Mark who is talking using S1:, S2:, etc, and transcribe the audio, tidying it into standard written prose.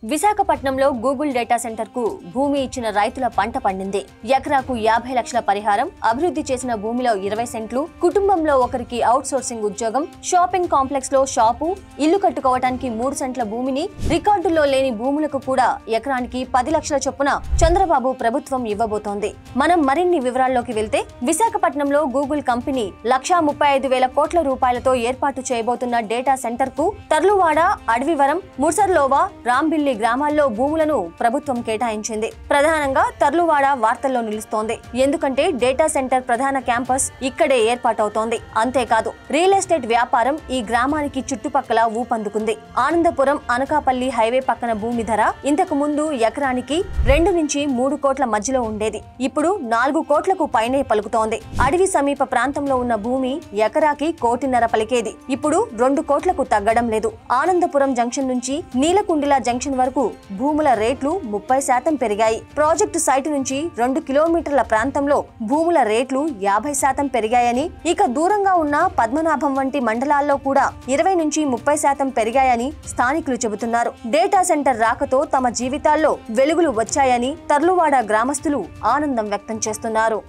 S1: విశాఖపట్నంలో Google data centre కు భూమి ఇచ్చిన రైతుల పంట పండింది. ఎకరాకు 50 లక్షల పరిహారం, అభివృద్ధి చేసిన భూమిలో 20 సెంట్లు, కుటుంబంలో ఒకరికి అవుట్ సోర్సింగ్ ఉద్యోగం, షాపింగ్ కాంప్లెక్స్ లో షాపు, ఇల్లు కట్టుకోవడానికి 3 సెంట్ల భూమిని, రికార్డుల్లో లేని భూములకు కూడా ఎకరానికి 10 లక్షల చొప్పున చంద్రబాబు ప్రభుత్వం ఇవ్వబోతోంది. మనం మరిన్ని వివరాల్లోకి వెళ్తే, విశాఖపట్నంలో గూగుల్ కంపెనీ 1,35,000 కోట్ల రూపాయలతో ఏర్పాటు చేయబోతున్న డేటా సెంటర్ కు తర్లువాడ, అడవివరం, ముసర్లోవా, రాంబిల్లి గ్రామాల్లో భూములను ప్రభుత్వం కేటాయించింది. ప్రధానంగా తర్లువాడ వార్తల్లో నిలుస్తోంది. ఎందుకంటే డేటా సెంటర్ ప్రధాన క్యాంపస్ ఇక్కడే ఏర్పాటవుతోంది. అంతేకాదు, రియల్ ఎస్టేట్ వ్యాపారం ఈ గ్రామానికి చుట్టుపక్కల ఊపందుకుంది. ఆనందపురం అనకాపల్లి హైవే పక్కన భూమి ధర ఇంతకు ముందు ఎకరానికి 2 నుంచి 3 కోట్ల మధ్యలో ఉండేది. ఇప్పుడు 4 కోట్లకు పైనే పలుకుతోంది. అడవి సమీప ప్రాంతంలో ఉన్న భూమి ఎకరాకి 1.5 కోటి పలికేది. ఇప్పుడు 2 కోట్లకు తగ్గడం లేదు. ఆనందపురం జంక్షన్ నుంచి నీలకుండిల జంక్షన్ వరకు భూముల రేట్లు 30% పెరిగాయి. ప్రాజెక్టు సైటు నుంచి 2 కిలోమీటర్ల ప్రాంతంలో భూముల రేట్లు 50% పెరిగాయని, ఇక దూరంగా ఉన్న పద్మనాభం వంటి మండలాల్లో కూడా 20 నుంచి 30% పెరిగాయని స్థానికులు చెబుతున్నారు. డేటా సెంటర్ రాకతో తమ జీవితాల్లో వెలుగులు వచ్చాయని తర్లువాడ గ్రామస్తులు ఆనందం వ్యక్తం చేస్తున్నారు.